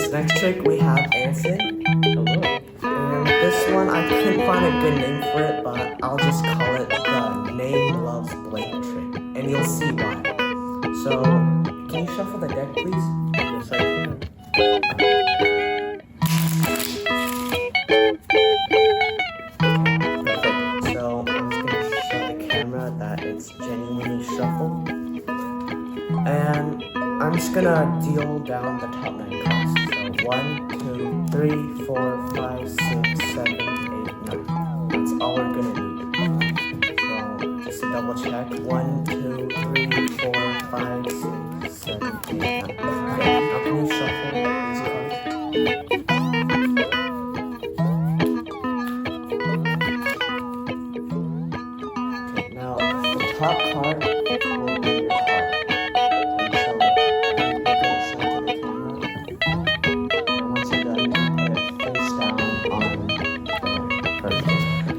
this next trick we have Anson. Hello. And this one I couldn't find a good name for it, but I'll just call it the Name Loves Blank trick. And you'll see why. So, can you shuffle the deck, please? Yes, I can. Perfect. So, I'm just going to show the camera that it's genuinely shuffled. And I'm just going to deal down the top 9 cards. So, 1, 2, 3, 4, 5, 6, 7, 8, 9. That's all we're going to need. So, just to double check. 1, 2, 3, 4, 5, 6, 7, 8, 9. Okay, now can you shuffle these cards? Okay, now the top card will be your card.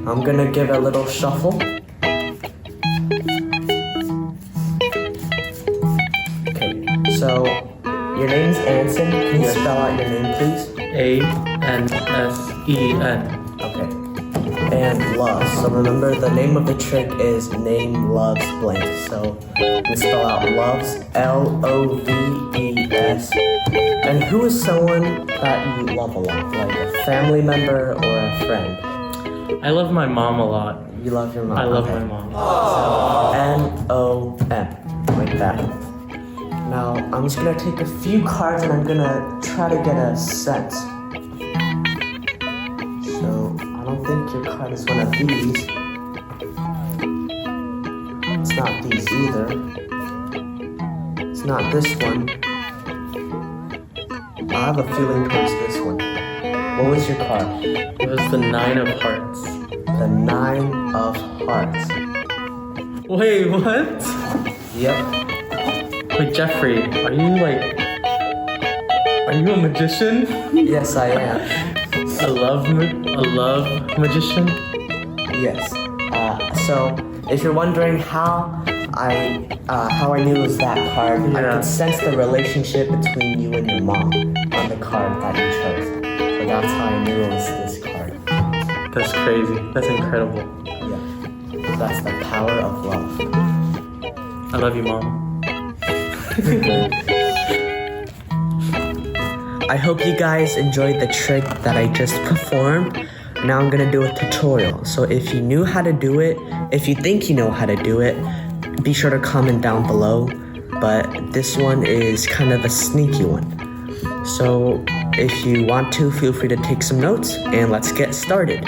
I'm gonna give it a little shuffle. Okay, so your name's Anson. Can you spell out your name, please? A-N-S-E-N. Okay. And love. So remember, the name of the trick is Name Loves Blank. So you spell out loves, L-O-V-E-S. And who is someone that you love a lot, like a family member or a friend? I love my mom a lot. You love your mom? I love okay. my mom. So, N-O-M, like that. Now, I'm just gonna take a few cards and I'm gonna try to get a sense. So, I don't think your card is one of these. It's not these either. It's not this one. I have a feeling towards this one. What was your card? It was the 9 of Hearts. The 9 of Hearts. Wait, what? Yep. Wait, Jeffrey, are you a magician? Yes, I am. A love magician? Yes. So, if you're wondering how I knew it was that card, I could sense the relationship between you and your mom on the card that you chose. So that's how I knew it was this card. That's crazy. That's incredible. Yeah. That's the power of love. I love you, Mom. I hope you guys enjoyed the trick that I just performed. Now I'm gonna do a tutorial. So if you knew how to do it, if you think you know how to do it, be sure to comment down below. But this one is kind of a sneaky one. So if you want to, feel free to take some notes and let's get started.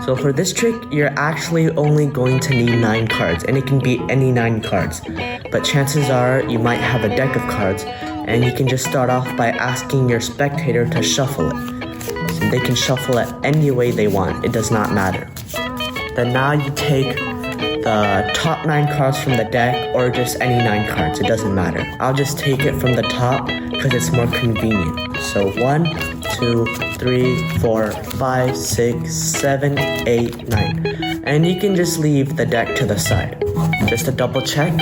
So for this trick, you're actually only going to need 9 cards, and it can be any 9 cards. But chances are you might have a deck of cards, and you can just start off by asking your spectator to shuffle it. So they can shuffle it any way they want, it does not matter. Then now you take the top 9 cards from the deck, or just any 9 cards, it doesn't matter. I'll just take it from the top because it's more convenient. So 1, 2, 3, 4, 5, 6, 7, 8, 9. And you can just leave the deck to the side. Just to double check.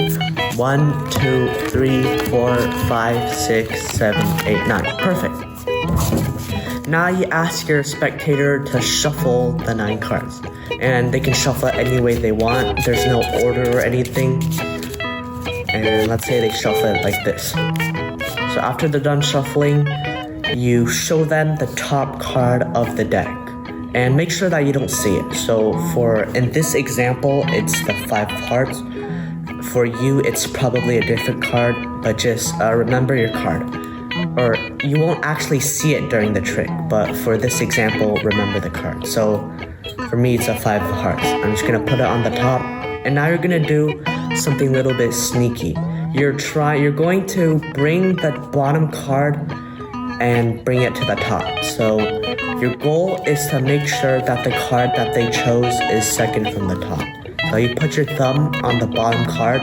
1, 2, 3, 4, 5, 6, 7, 8, 9. Perfect. Now you ask your spectator to shuffle the 9 cards. And they can shuffle it any way they want. There's no order or anything. And let's say they shuffle it like this. So after they're done shuffling, you show them the top card of the deck. And make sure that you don't see it. So in this example, it's the 5 of Hearts. For you, it's probably a different card, but just remember your card. Or you won't actually see it during the trick, but for this example, remember the card. So for me, it's a 5 of Hearts. I'm just gonna put it on the top, and now you're gonna do something a little bit sneaky. You're going to bring the bottom card and bring it to the top. So your goal is to make sure that the card that they chose is second from the top. So you put your thumb on the bottom card,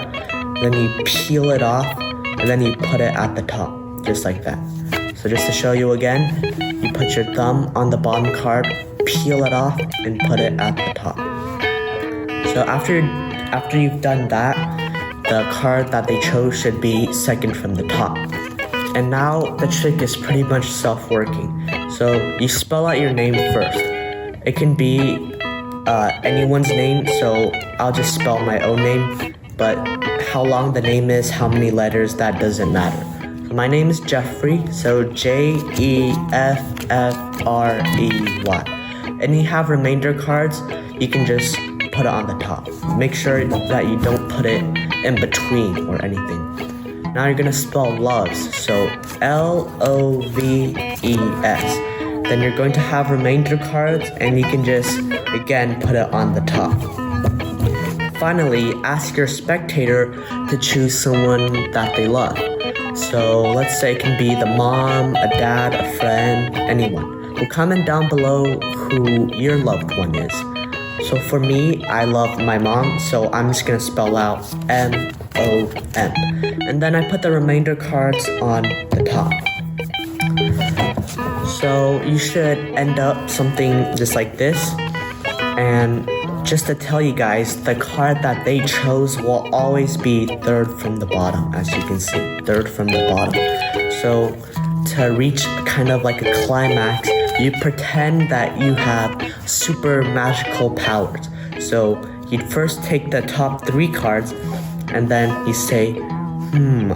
then you peel it off, and then you put it at the top, just like that. So just to show you again, you put your thumb on the bottom card, peel it off, and put it at the top. So after you've done that, the card that they chose should be second from the top. And now the trick is pretty much self-working. So you spell out your name first. It can be anyone's name, so I'll just spell my own name, but how long the name is, how many letters, that doesn't matter. So my name is Jeffrey, so Jeffrey. And you have remainder cards, you can just put it on the top. Make sure that you don't put it in between or anything. Now you're gonna spell loves, so Loves. Then you're going to have remainder cards and you can just, again, put it on the top. Finally, ask your spectator to choose someone that they love. So let's say it can be the mom, a dad, a friend, anyone. So comment down below who your loved one is. So for me, I love my mom, so I'm just gonna spell out M-O-M. And then I put the remainder cards on the top. So you should end up something just like this. And just to tell you guys, the card that they chose will always be third from the bottom, as you can see, third from the bottom. So to reach kind of like a climax, you pretend that you have super magical powers. So you'd first take the top 3 cards and then you say,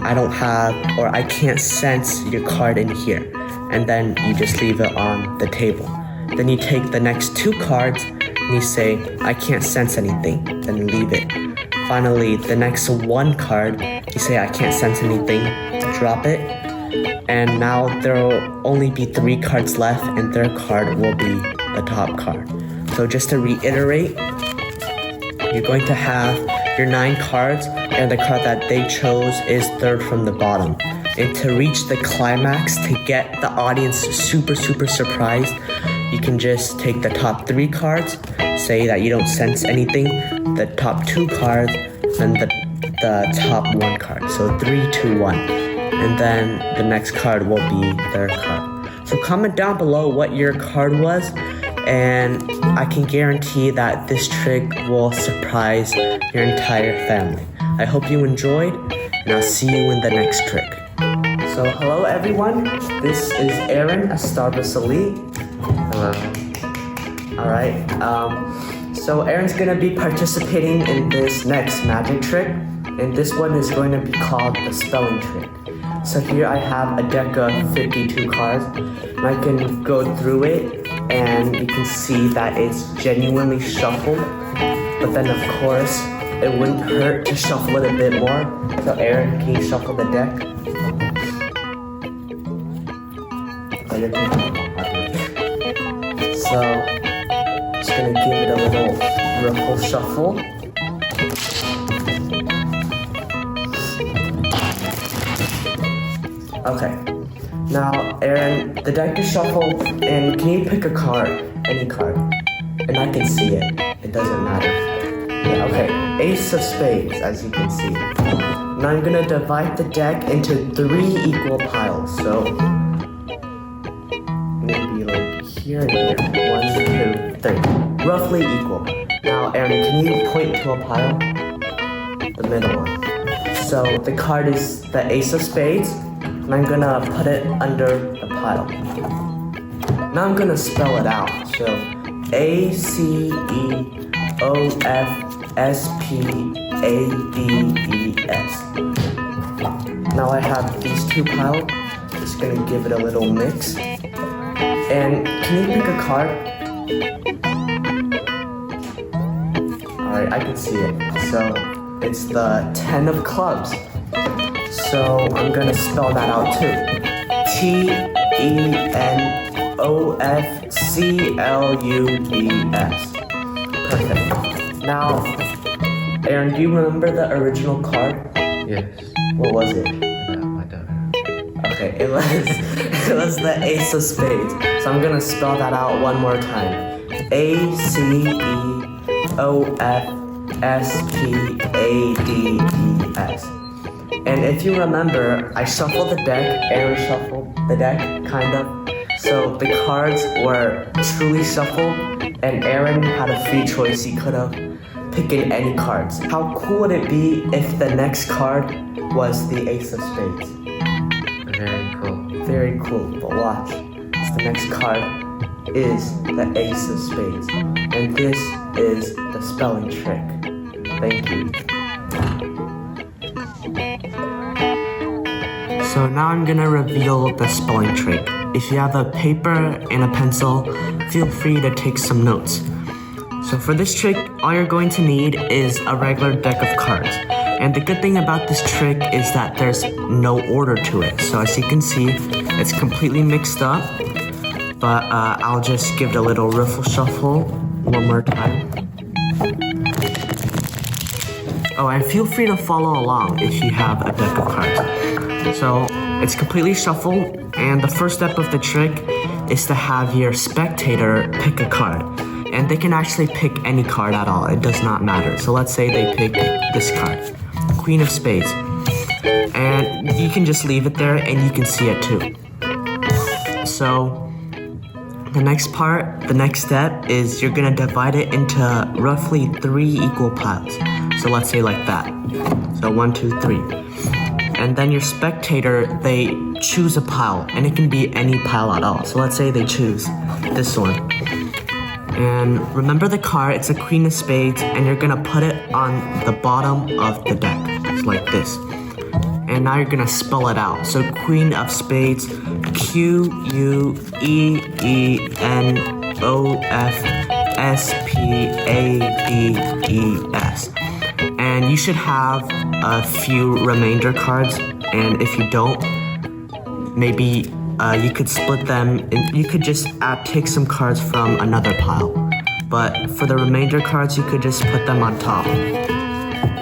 I don't have, or I can't sense your card in here. And then you just leave it on the table. Then you take the next 2 cards and you say, I can't sense anything, then leave it. Finally, the next 1 card, you say, I can't sense anything, drop it. And now there will only be 3 cards left and their card will be the top card. So just to reiterate, you're going to have your 9 cards and the card that they chose is third from the bottom. And to reach the climax, to get the audience super surprised, you can just take the top 3 cards, say that you don't sense anything, the top 2 cards, and the top 1 card. So 3, 2, 1. And then the next card will be their card. So comment down below what your card was, and I can guarantee that this trick will surprise your entire family. I hope you enjoyed, and I'll see you in the next trick. So hello everyone, this is Aaron, a Starbucks Elite. Hello. Alright, so Aaron's gonna be participating in this next magic trick, and this one is going to be called the spelling trick. So here I have a deck of 52 cards, and I can go through it, and you can see that it's genuinely shuffled, but then of course, it wouldn't hurt to shuffle it a bit more. So Aaron, can you shuffle the deck? So, just gonna give it a little ruffle shuffle. Okay, now Aaron, the deck is shuffled, and can you pick a card, any card? And I can see it, it doesn't matter. Yeah, okay, Ace of Spades, as you can see. Now I'm gonna divide the deck into 3 equal piles, so maybe like here and here. 1, 2, 3. Roughly equal. Now, Aaron, can you point to a pile? The middle one. So the card is the Ace of Spades, and I'm gonna put it under the pile. Now I'm gonna spell it out. So ACEOFSPADES. Now I have these 2 piles. Just gonna give it a little mix. And can you pick a card? Alright, I can see it. So it's the 10 of clubs. So I'm gonna spell that out too. TENOFCLUBS. Perfect. Now, Aaron, do you remember the original card? Yes. What was it? No, I don't know. Okay, it was the Ace of Spades. So I'm gonna spell that out one more time. ACEOFSPADES. And if you remember, I shuffled the deck, Aaron shuffled the deck, kind of. So the cards were truly shuffled, and Aaron had a free choice. He could have picked any cards. How cool would it be if the next card was the Ace of Spades? Very cool. Very cool, but watch. The next card is the Ace of Spades. And this is the spelling trick. Thank you. So now I'm gonna reveal the spelling trick. If you have a paper and a pencil, feel free to take some notes. So for this trick, all you're going to need is a regular deck of cards. And the good thing about this trick is that there's no order to it. So as you can see, it's completely mixed up. But I'll just give it a little riffle shuffle one more time. Oh, and feel free to follow along if you have a deck of cards. So it's completely shuffled, and the first step of the trick is to have your spectator pick a card. And they can actually pick any card at all, it does not matter. So let's say they pick this card, Queen of Spades. And you can just leave it there and you can see it too. So the next step is you're gonna divide it into roughly 3 equal piles. So let's say like that. So 1, 2, 3. And then your spectator, they choose a pile, and it can be any pile at all. So let's say they choose this one. And remember the card, it's a Queen of Spades, and you're gonna put it on the bottom of the deck, just like this. And now you're gonna spell it out. So Queen of Spades, QUENOFSPADES. And you should have a few remainder cards, and if you don't, maybe you could split them, and you could just take some cards from another pile. But for the remainder cards, you could just put them on top.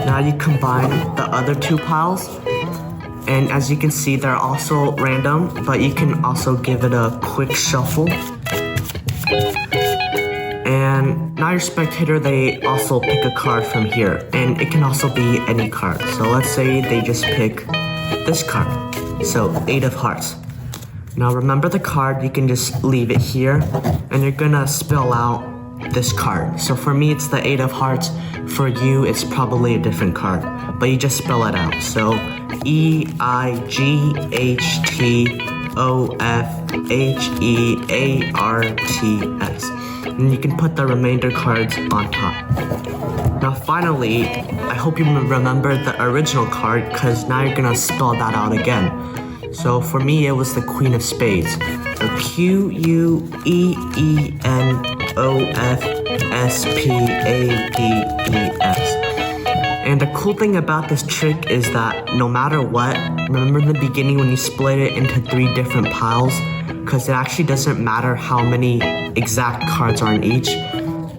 Now you combine the other 2 piles, and as you can see, they're also random, but you can also give it a quick shuffle. And now your spectator, they also pick a card from here, and it can also be any card. So let's say they just pick this card, so 8 of Hearts. Now remember the card, you can just leave it here, and you're gonna spell out this card. So for me, it's the 8 of Hearts. For you, it's probably a different card, but you just spell it out. So EIGHTOFHEARTS. And you can put the remainder cards on top. Now finally, I hope you remember the original card, because now you're gonna spell that out again. So for me, it was the Queen of Spades. So QUENOFSPADES. And the cool thing about this trick is that no matter what, remember in the beginning when you split it into 3 different piles? Because it actually doesn't matter how many exact cards are in each.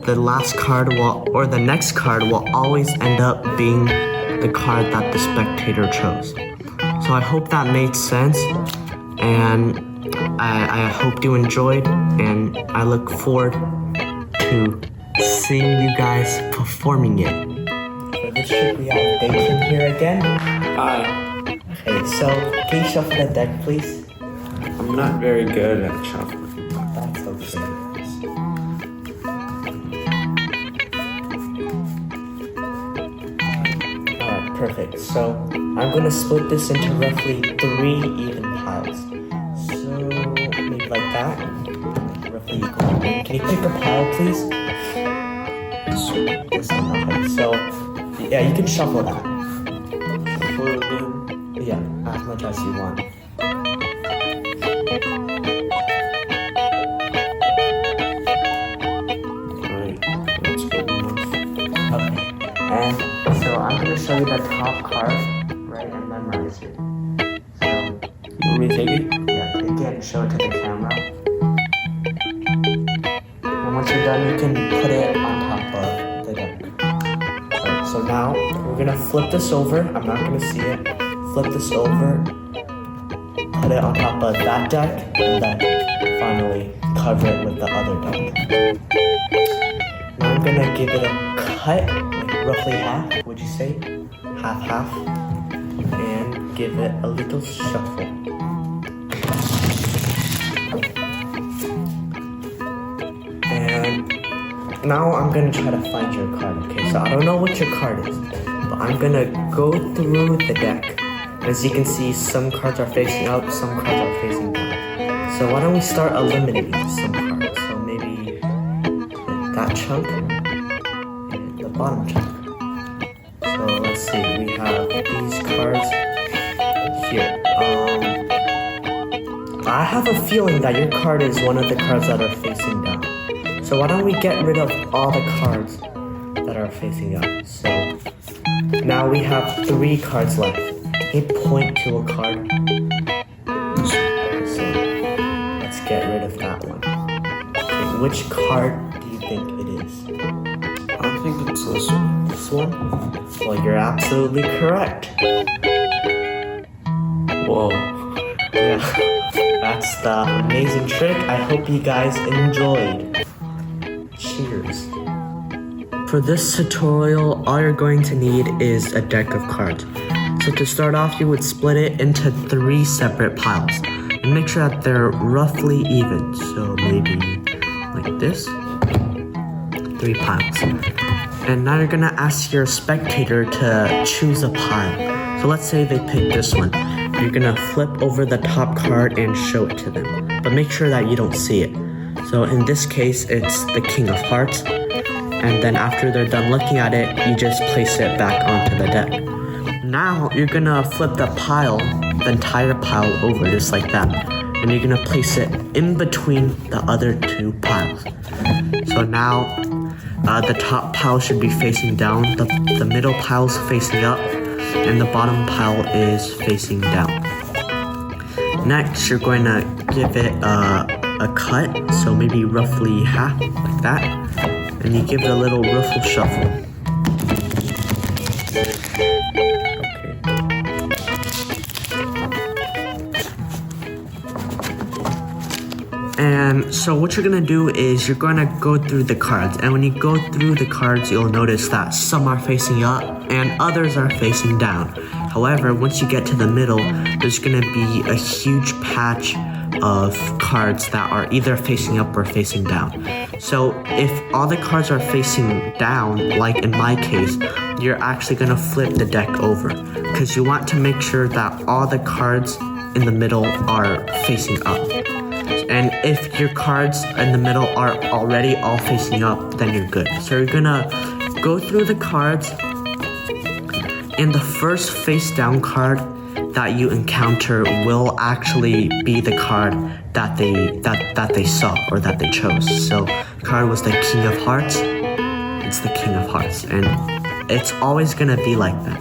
The last card or the next card will always end up being the card that the spectator chose. So I hope that made sense, and I hope you enjoyed, and I look forward to seeing you guys performing it. For this trick, we have Dayton here again. Hi. Okay, so can you shuffle the deck, please? I'm not very good at shuffling. That's okay. Alright, perfect. So I'm gonna split this into roughly 3 even piles. So maybe like that. Roughly equal. Can you pick a pile, please? This one, okay. So yeah, you can shuffle that. Shuffle again. Yeah, as much as you want. Alright, that's good enough. Okay. And so I'm gonna show you the top card, right, and memorize it. So You want me to take it? yeah, take it and show it to the camera. And once you're done, you can put it on top of the deck. Alright, so now we're gonna flip this over. I'm not gonna see it. Flip this over, put it on top of that deck, and then finally cover it with the other deck. Now I'm gonna give it a cut, like roughly half, would you say? Half, and give it a little shuffle. And now I'm gonna try to find your card, okay? So I don't know what your card is, but I'm gonna go through the deck, As you can see, some cards are facing up, some cards are facing down. So why don't we start eliminating some cards? So maybe that chunk and the bottom chunk. So let's see, we have these cards here. I have a feeling that your card is one of the cards that are facing down. So why don't we get rid of all the cards that are facing up? So now we have 3 cards left. You point to a card. So let's get rid of that one. Okay, which card do you think it is? I think it's this one. This one? Well, you're absolutely correct. Whoa. Yeah, that's the amazing trick. I hope you guys enjoyed. Cheers. For this tutorial, all you're going to need is a deck of cards. So to start off, you would split it into 3 separate piles. And make sure that they're roughly even. So maybe like this. 3 piles. And now you're gonna ask your spectator to choose a pile. So let's say they pick this one. You're gonna flip over the top card and show it to them. But make sure that you don't see it. So in this case, it's the King of Hearts. And then after they're done looking at it, you just place it back onto the deck. Now you're gonna flip the pile, the entire pile over just like that. And you're gonna place it in between the other 2 piles. So now the top pile should be facing down, the middle pile's facing up, and the bottom pile is facing down. Next, you're going to give it a cut, so maybe roughly half, like that. And you give it a little ruffle shuffle. And so what you're gonna do is you're gonna go through the cards, and when you go through the cards, you'll notice that some are facing up and others are facing down. However, once you get to the middle, there's gonna be a huge patch of cards that are either facing up or facing down. So if all the cards are facing down, like in my case, you're actually gonna flip the deck over because you want to make sure that all the cards in the middle are facing up. And if your cards in the middle are already all facing up, then you're good. So you're gonna go through the cards, and the first face down card that you encounter will actually be the card that they saw or that they chose. So the card was the King of Hearts. It's the King of Hearts, and it's always gonna be like that.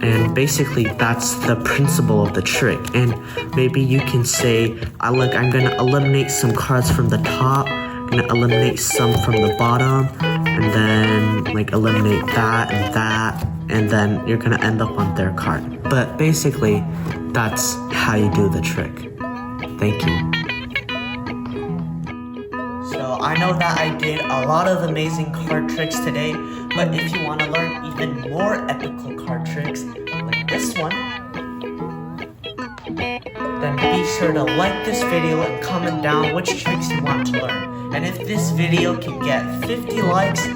And basically that's the principle of the trick. And maybe you can say, look, I'm gonna eliminate some cards from the top, I'm gonna eliminate some from the bottom, and then like eliminate that, and then you're gonna end up on their card. But basically, that's how you do the trick. Thank you. So I know that I did a lot of amazing card tricks today, but if you want to learn even more epical card tricks like this one, then be sure to like this video and comment down which tricks you want to learn. And if this video can get 50 likes,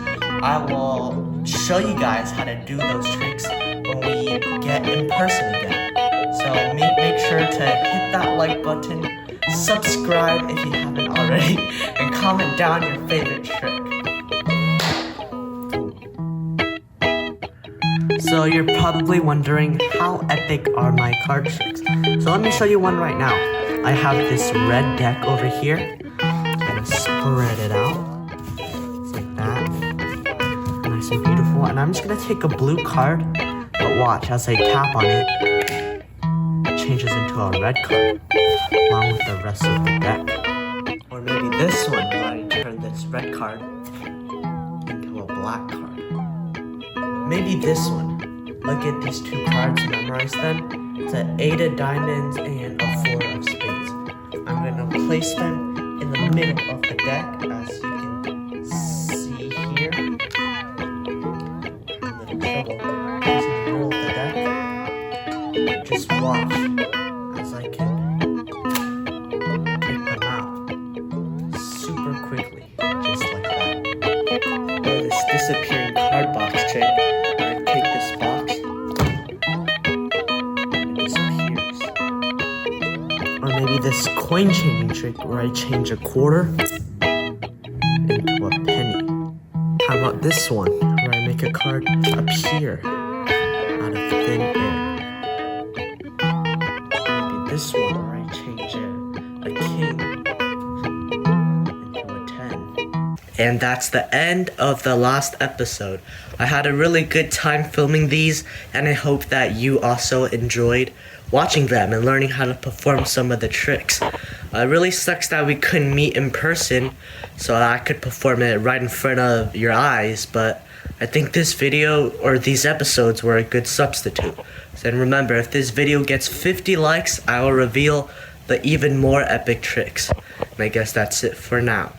I will show you guys how to do those tricks when we get in person again. So make sure to hit that like button, subscribe if you haven't already, and comment down your favorite trick. So you're probably wondering, how epic are my card tricks? So let me show you one right now. I have this red deck over here. I'm gonna spread it out. Just like that. Nice and beautiful. And I'm just gonna take a blue card, but watch, as I tap on it, it changes into a red card, along with the rest of the deck. Or maybe this one, where I turn this red card into a black card. Maybe this one. Look at these 2 cards, memorize them. It's an 8 of diamonds and a 4 of spades. I'm gonna place them in the middle of the deck, as you can see here. A little trouble. Place in the middle of the deck. Just watch as I can take them out super quickly, just like that. Or this disappearing card box trick. I take this box, maybe this coin changing trick where I change a quarter into a penny. How about this one where I make a card appear out of thin air? Maybe this one where I change a king into a 10. And that's the end of the last episode. I had a really good time filming these, and I hope that you also enjoyed watching them and learning how to perform some of the tricks. It really sucks that we couldn't meet in person so I could perform it right in front of your eyes, but I think this video or these episodes were a good substitute. And remember, if this video gets 50 likes, I will reveal the even more epic tricks. And I guess that's it for now.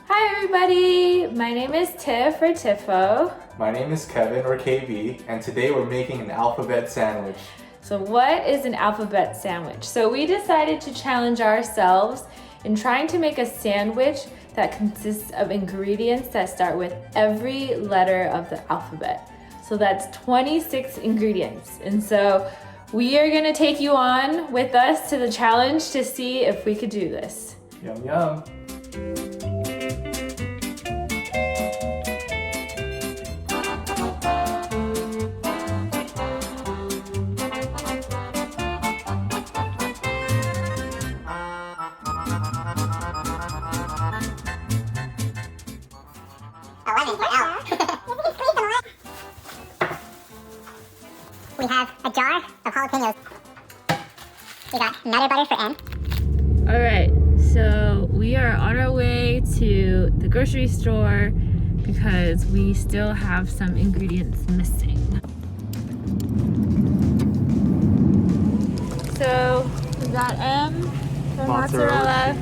Hi everybody, my name is Tiff or Tiffo. My name is Kevin or KB, and today we're making an alphabet sandwich. So what is an alphabet sandwich? So we decided to challenge ourselves in trying to make a sandwich that consists of ingredients that start with every letter of the alphabet. So that's 26 ingredients. And so we are gonna take you on with us to the challenge to see if we could do this. Yum yum. We have a jar of jalapenos. We got nutter butter for N. All right, so we are on our way to the grocery store because we still have some ingredients missing. So we got M for mozzarella.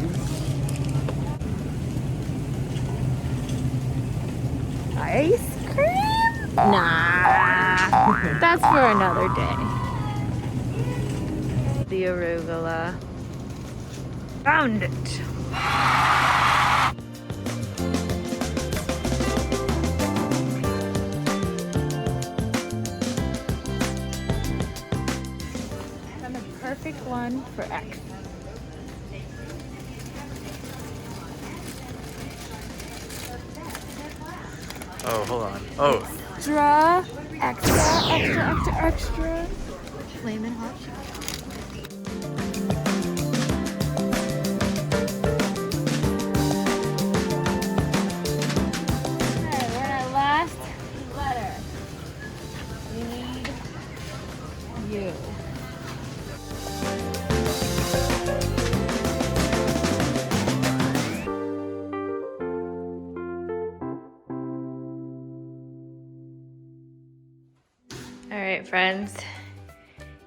Ice cream? Nah, that's for another day. The arugula. Found it. And the perfect one for X. Oh, hold on. Oh. Extra. Flamin' hot chocolate. Okay, we're at our last letter. We need U. All right, friends,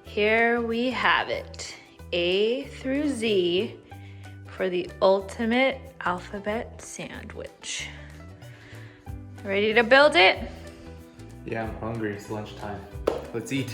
here we have it. A through Z for the ultimate alphabet sandwich. Ready to build it? Yeah, I'm hungry. It's lunchtime. Let's eat.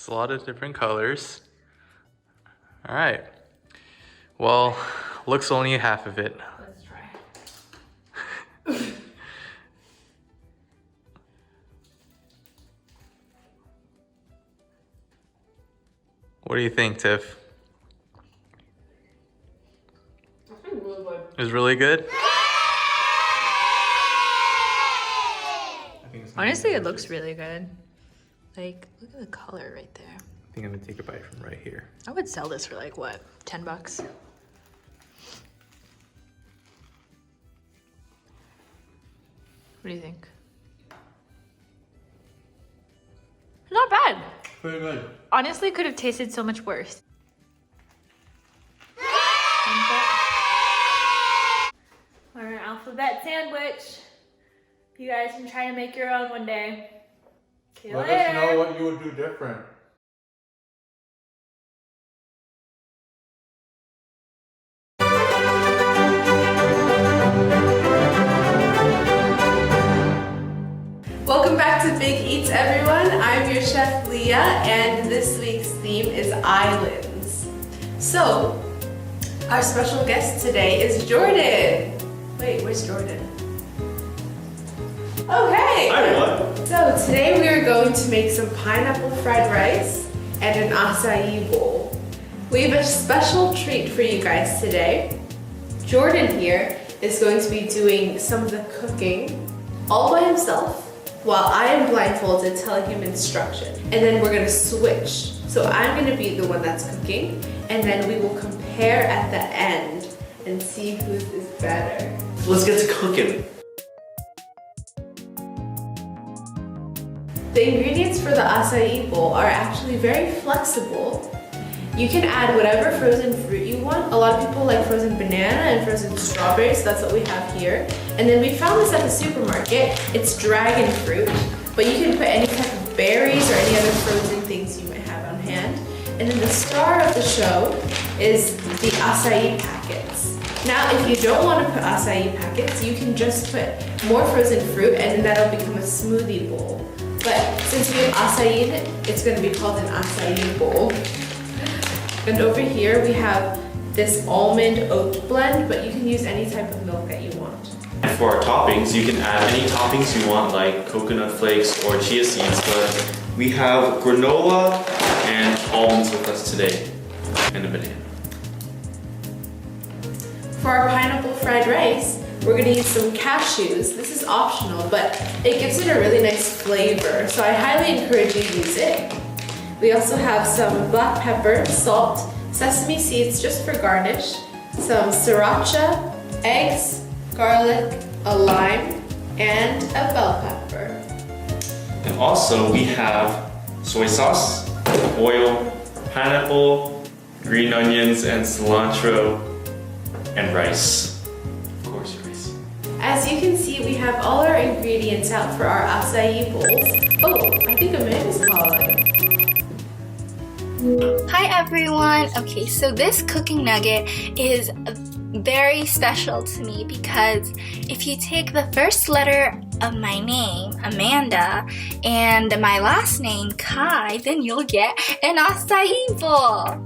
a lot of different colors. All right. Well, looks only half of it. Let's try. What do you think, Tiff? Really good. Is really good? Honestly, it looks really good. Like, look at the color right there. I think I'm gonna take a bite from right here. I would sell this for like what, 10 bucks? What do you think? Not bad. Very good. Honestly, could have tasted so much worse. Our alphabet sandwich. You guys can try to make your own one day. See you Let later. us know what you would do different. Welcome back to Big Eats, everyone. I'm your chef Leah, and this week's theme is islands. So, our special guest today is Jordan. Wait, where's Jordan? Oh, hey! Hi, everyone. So today we are going to make some pineapple fried rice and an acai bowl. We have a special treat for you guys today. Jordan here is going to be doing some of the cooking all by himself, while I am blindfolded telling him instruction. And then we're gonna switch. So I'm gonna be the one that's cooking, and then we will compare at the end and see whose is better. Let's get to cooking. The ingredients for the acai bowl are actually very flexible. You can add whatever frozen fruit you want. A lot of people like frozen banana and frozen strawberries, so that's what we have here. And then we found this at the supermarket. It's dragon fruit, but you can put any type of berries or any other frozen things you might have on hand. And then the star of the show is the acai packets. Now, if you don't want to put acai packets, you can just put more frozen fruit and then that'll become a smoothie bowl. But since we have acai in it, it's going to be called an acai bowl. And over here we have this almond oat blend, but you can use any type of milk that you want. And for our toppings, you can add any toppings you want, like coconut flakes or chia seeds, but we have granola and almonds with us today, and a banana. For our pineapple fried rice, we're gonna use some cashews. This is optional, but it gives it a really nice flavor, so I highly encourage you to use it. We also have some black pepper, salt, sesame seeds just for garnish, some sriracha, eggs, garlic, a lime, and a bell pepper. And also we have soy sauce, oil, pineapple, green onions, and cilantro, and rice. Of course, rice. As you can see, we have all our ingredients out for our acai bowls. Oh, I think Amanda's calling. Hi everyone! Okay, so this cooking nugget is very special to me because if you take the first letter of my name, Amanda, and my last name, Kai, then you'll get an acai bowl.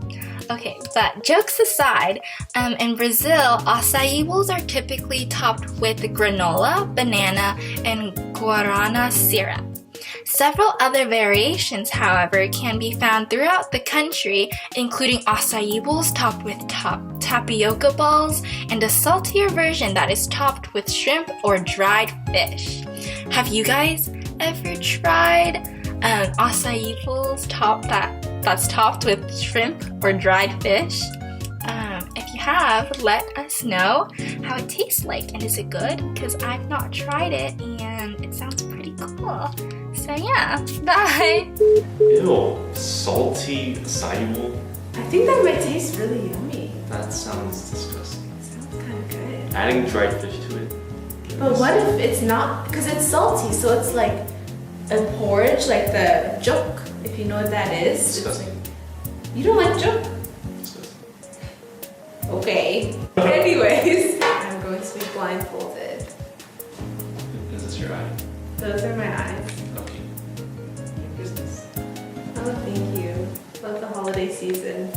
Okay, but jokes aside, in Brazil, acai bowls are typically topped with granola, banana, and guarana syrup. Several other variations, however, can be found throughout the country, including acai bowls topped with tapioca balls and a saltier version that is topped with shrimp or dried fish. Have you guys ever tried acai bowls that's topped with shrimp or dried fish? If you have, let us know how it tastes like, and is it good? Because I've not tried it and it sounds pretty cool. So yeah, bye! Ew, salty acai bowl? I think that might taste really yummy. That sounds disgusting. Sounds kind of good. Adding dried fish to it? But what if it's not? Because it's salty, so it's like a porridge, like the juk, if you know what that is. Disgusting. You don't like juk? Disgusting. Okay. Anyways, I'm going to be blindfolded. Is this your eye? Those are my eyes. Okay. Here's this. Oh, thank you. season.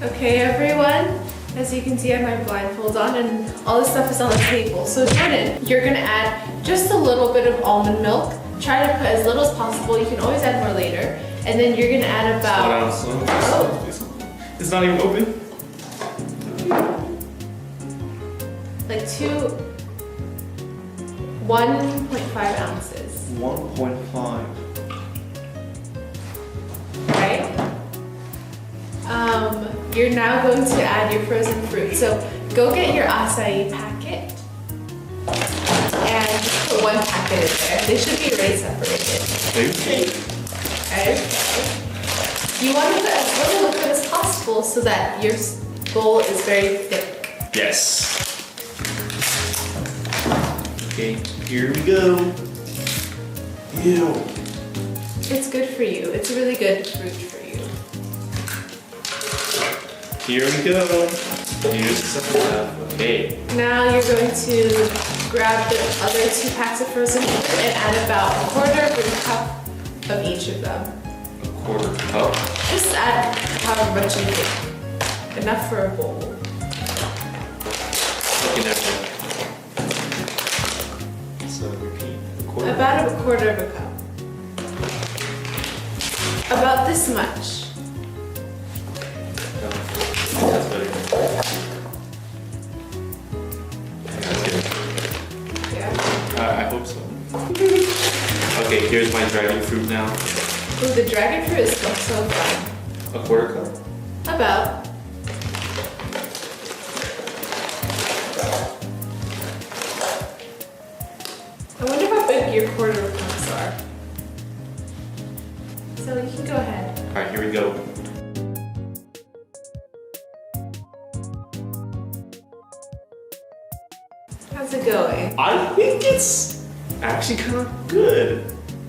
Okay, everyone. As you can see, I have my blindfold on and all this stuff is on the table. So Jordan, you're gonna add just a little bit of almond milk. Try to put as little as possible. You can always add more later. And then you're gonna add about... Oh. It's not even open? Like 1.5 ounces. 1.5. Right? You're now going to add your frozen fruit. So go get your acai packet and just put one packet in there. They should be already separated. Okay. You want to put as little liquid as possible so that your bowl is very thick. Yes. Okay, here we go. Ew. It's good for you. It's a really good fruit for you. Here we go. Here's the second half. Okay. Now you're going to grab the other 2 packs of frozen fruit and add about 1/4 cup of each of them. 1/4 cup. Just add however much you think. Enough for a bowl. Okay, next one. So repeat. 1/4. About 1/4 cup. About this much. That's better. That's good. Yeah. I hope so. Okay, here's my dragon fruit now. Ooh, the dragon fruit is so fun. 1/4 cup. About. I wonder how big your 1/4 cups are. So you can go ahead. Alright, here we go. How's it going? I think it's actually kind of good.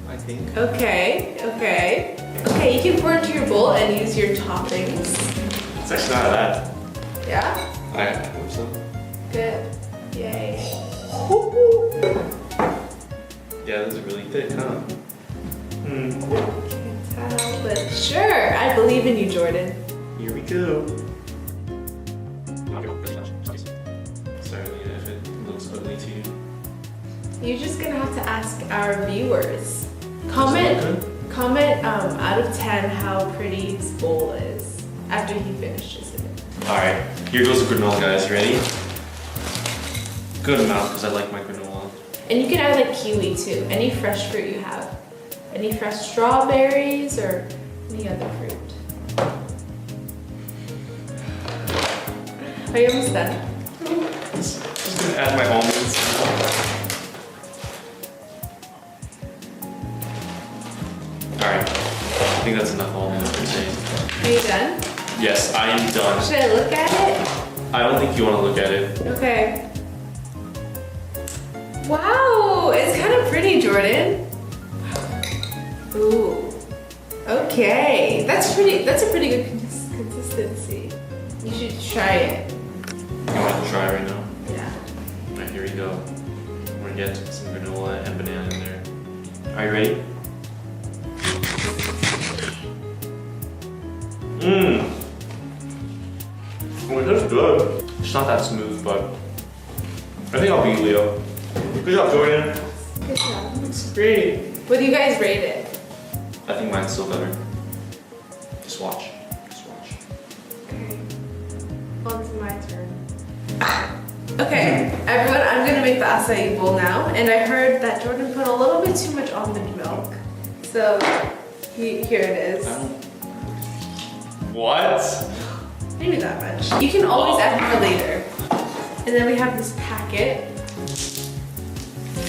I think. Okay, okay. Okay, you can pour into your bowl and use your toppings. It's actually not bad. Yeah? I hope so. Good. Yay. Yeah, this is really thick, huh? Can't tell, but sure. I believe in you, Jordan. Here we go. Sorry, Leah, if it looks ugly to you. You're just gonna have to ask our viewers. Does Comment, it look good? comment out of 10 how pretty his bowl is after he finishes it. Alright, here goes the granola, guys. You ready? Good amount, because I like my granola. And you can add like kiwi too. Any fresh fruit you have. Any fresh strawberries or any other fruit. Are you almost done? Just gonna add my almonds. Alright, I think that's enough almonds for today. Are you done? Yes, I am done. Should I look at it? I don't think you want to look at it. Okay. Wow, it's kind of pretty, Jordan. Ooh. Okay, that's a pretty good consistency. You should try it. You want to try right now? Yeah. Alright, here we go. We're gonna get some granola and banana in there. Are you ready? Mmm. Oh, it tastes good. It's not that smooth, but I think I'll beat Leo. Good job, Jordan. Good job. Looks great. What do you guys rate it? I think mine's still better. Just watch. Just watch. Okay. On to my turn. Okay, everyone, I'm gonna make the acai bowl now, and I heard that Jordan put a little bit too much almond milk. So, here it is. What? Maybe that much. You can always add more later. And then we have this packet.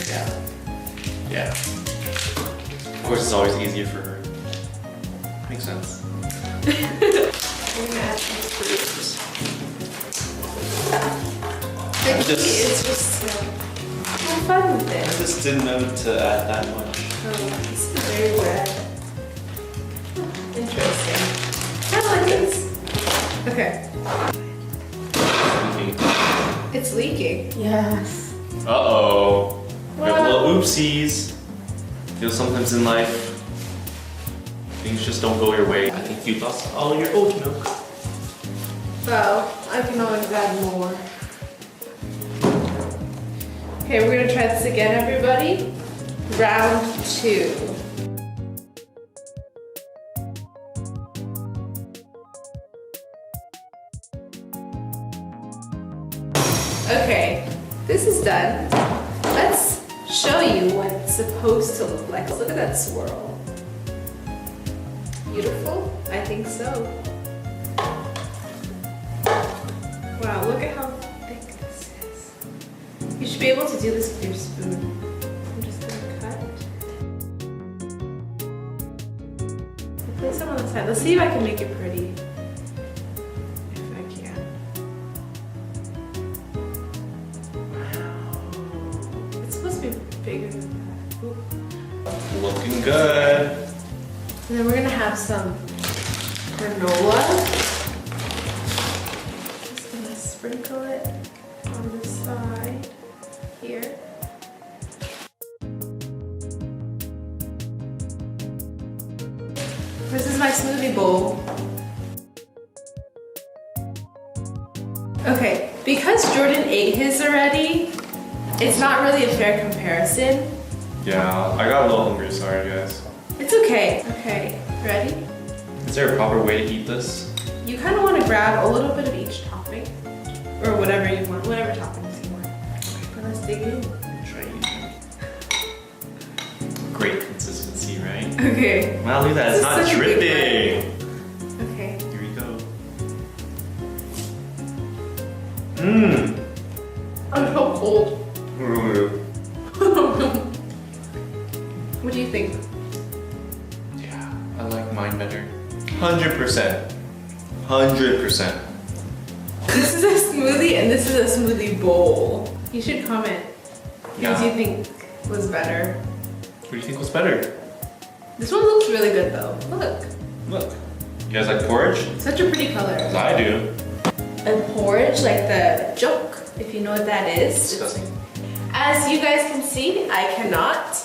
Yeah. Yeah. Of course, it's always easier for her. Makes sense. I'm gonna add some fruit. The key is just to have fun with I it. just didn't know to add that much. Oh, this is very red. Interesting. I like this. Okay. Okay. It's leaking. Yes. Uh-oh. We have Well- little oopsies. You know, sometimes in life, things just don't go your way. I think you lost all your oat milk. Well, I can always add more. Okay, we're gonna try this again, everybody. Round 2. Okay, this is done. Let's show you what it's supposed to look like. Look at that swirl. Beautiful? I think so. Wow, look at how thick this is. You should be able to do this with your spoon. I'm just gonna cut. I'll place them on the side. Let's see if I can make it pretty. If I can. It's supposed to be bigger than that. Ooh. Looking good. And then we're gonna have some granola. Just gonna sprinkle it on the side here. This is my smoothie bowl. Okay, because Jordan ate his already, it's not really a fair comparison. Yeah, I got a little hungry, sorry guys. It's okay. Okay, ready? Is there a proper way to eat this? You kind of want to grab a little bit of each topping, or whatever you want, whatever toppings you want. But let's dig in. Try eating. Great consistency, right? Okay. Wow, look at that, it's This is not such a good dripping. Okay. Here we go. Mmm. I'm so cold. What do you think? Yeah, I like mine better. 100%. 100%. This is a smoothie and this is a smoothie bowl. You should comment. What Yeah. do you think was better? What do you think was better? This one looks really good though. Look. Look. You guys like porridge? Such a pretty color. I do. And porridge, like the jok, if you know what that is. Disgusting. As you guys can see, I cannot.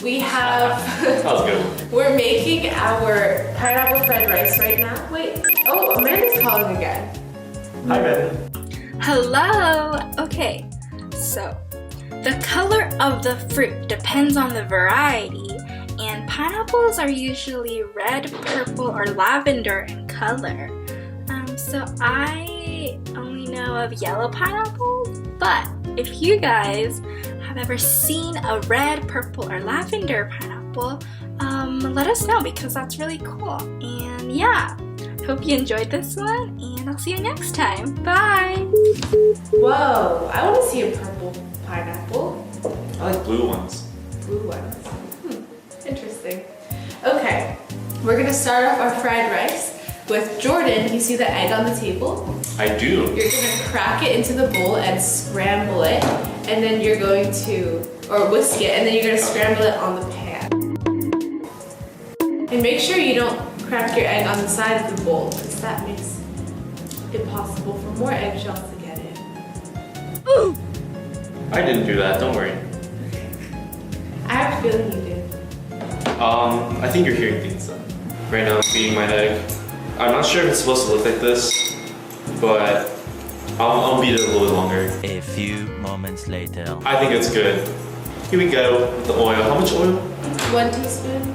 We have, That was good. we're making our pineapple fried rice right now. Wait, oh, Amanda's calling again. Hi, Ben. Hello! Okay, so the color of the fruit depends on the variety, and pineapples are usually red, purple, or lavender in color. So I only know of yellow pineapples, but if you guys have ever seen a red, purple, or lavender pineapple, let us know because that's really cool. And yeah, hope you enjoyed this one, and I'll see you next time. Bye! Whoa, I want to see a purple pineapple. I like blue ones. Blue ones. Interesting. Okay, we're gonna start off our fried rice with Jordan. You see the egg on the table? I do. You're gonna crack it into the bowl and scramble it, and then you're going to, or whisk it, and then you're gonna scramble it on the pan. And make sure you don't crack your egg on the side of the bowl, because that makes it possible for more eggshells to get in. I didn't do that, don't worry. I have a feeling you did. I think you're hearing things then. Right now I'm beating my egg. I'm not sure if it's supposed to look like this, but I'll beat it a little bit longer. A few moments later. I think it's good. Here we go with the oil. How much oil? 1 teaspoon.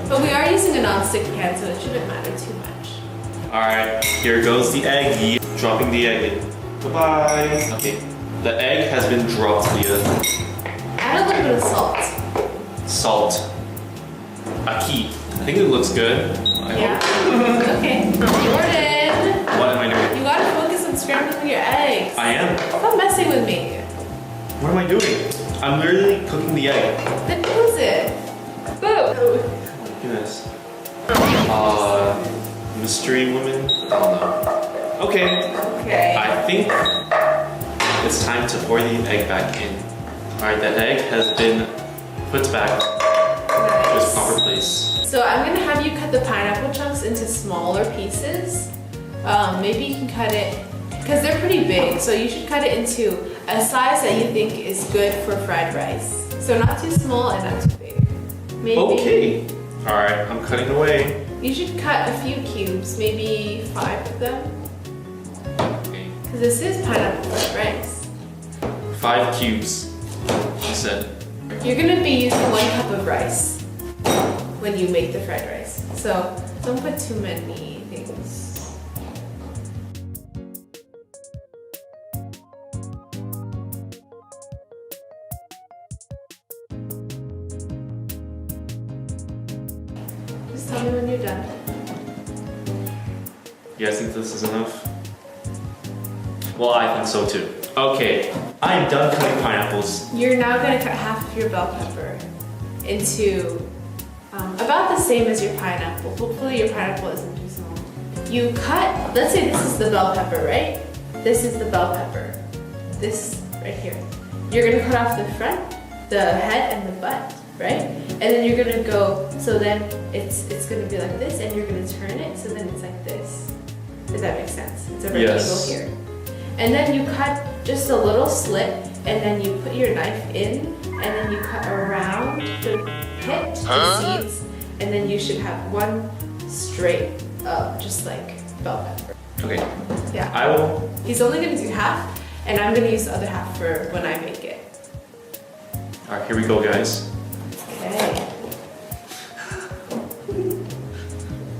But we are using a non-stick pan, so it shouldn't matter too much. Alright, here goes the egg. Dropping the egg in. Bye-bye. Okay, the egg has been dropped, Leah. Add a little bit of salt. Salt. Aki. I think it looks good. I Yeah. hope. Okay. Jordan, What am I doing? you gotta focus on scrambling your eggs. I am. Stop messing with me. What am I doing? I'm literally cooking the egg. Then close it. Boom. Goodness. Mystery woman? I don't know. Okay. Okay. I think it's time to pour the egg back in. Alright, the egg has been put back to its proper place. So I'm gonna have you cut the pineapple chunks into smaller pieces. Maybe you can cut it, because they're pretty big, so you should cut it into a size that you think is good for fried rice. So not too small and not too big. Maybe. Okay. All right, I'm cutting away. You should cut a few cubes, maybe 5 of them. Okay. Because this is pineapple fried rice. 5 cubes, she said. You're gonna be using 1 cup of rice when you make the fried rice. So don't put too many things. Just tell me when you're done. You guys think this is enough? Well, I think so too. Okay, I'm done cutting pineapples. You're now gonna cut half of your bell pepper into about the same as your pineapple. Hopefully your pineapple isn't too small. You cut, let's say this is the bell pepper, right? This is the bell pepper. This right here. You're gonna cut off the front, the head, and the butt, right? And then you're gonna go, so then it's gonna be like this, and you're gonna turn it, so then it's like this. Does that make sense? It's a rectangle Yes. here. And then you cut just a little slit, and then you put your knife in, and then you cut around the pit, the seeds, and then you should have one straight up, just like bell pepper. Okay, Yeah. I will. He's only gonna do half, and I'm gonna use the other half for when I make it. All right, here we go, guys. Okay.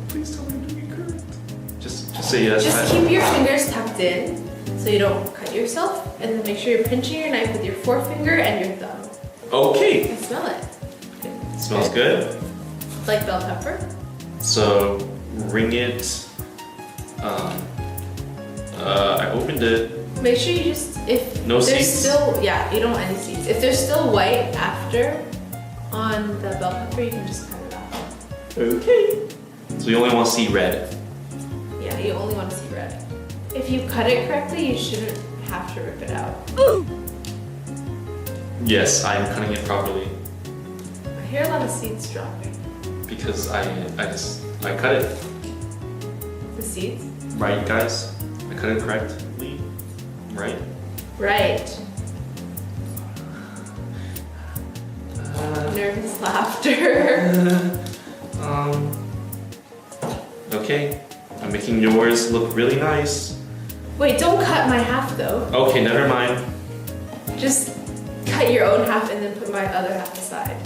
Please tell me I'm doing it correct. Just say yes. Just keep your fingers tucked in so you don't cut yourself, and then make sure you're pinching your knife with your forefinger and your thumb. Okay. And smell it. Smells good. Like bell pepper. So ring it. I opened it. Make sure you just, if No there's seeds? still, yeah, you don't want any seeds. If there's still white after on the bell pepper, you can just cut it off. Okay. So you only want to see red. Yeah, you only want to see red. If you cut it correctly, you shouldn't have to rip it out. Yes, I am cutting it properly I hear a lot of seeds dropping. because I cut it The seeds? right, guys. I cut it correctly, right? Right. Nervous laughter. Okay. I'm making yours look really nice. Wait, don't cut my half though. Okay, never mind. Just cut your own half and then put my other half aside.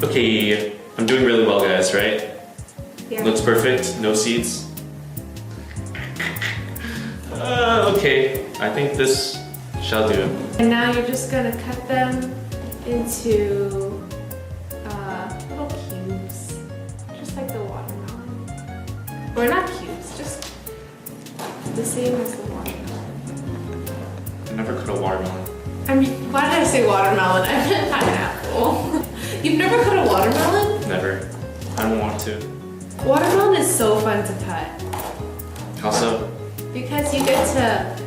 Okay, I'm doing really well, guys, right? Yeah. Looks perfect, no seeds. Okay, I think this shall do. And now you're just gonna cut them into little cubes, just like the watermelon. Or not cubes, just the same as the watermelon. I never cut a watermelon. I mean, why did I say watermelon? I meant pineapple. You've never cut a watermelon? Never. I don't want to. Watermelon is so fun to cut How so? because you get to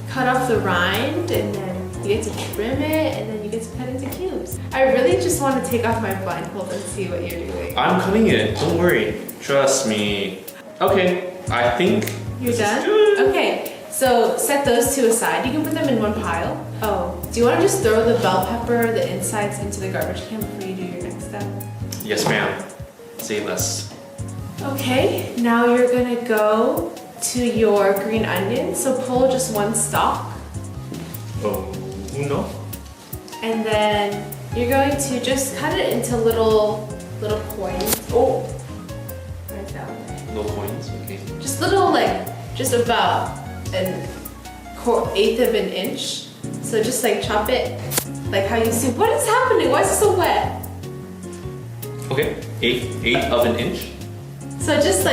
cut off the rind and then you get to trim it and then you get to cut into cubes. I really just want to take off my blindfold and see what you're doing. I'm cutting it, don't worry. Trust me. Okay, I think You're this is done? good. Okay, so set those two aside. You can put them in one pile. Oh, do you want to just throw the bell pepper, the insides, into the garbage can before you do your next step? Yes, ma'am. Say less. Okay, now you're gonna go to your green onion. So pull just one stalk, Oh, no. and then you're going to just cut it into little coins. Oh, right that way. Little coins, okay. Just little, like, just about an eighth of an inch. So just like chop it, like how you see. What is happening? Why is it so wet? Okay, eighth of an inch. So just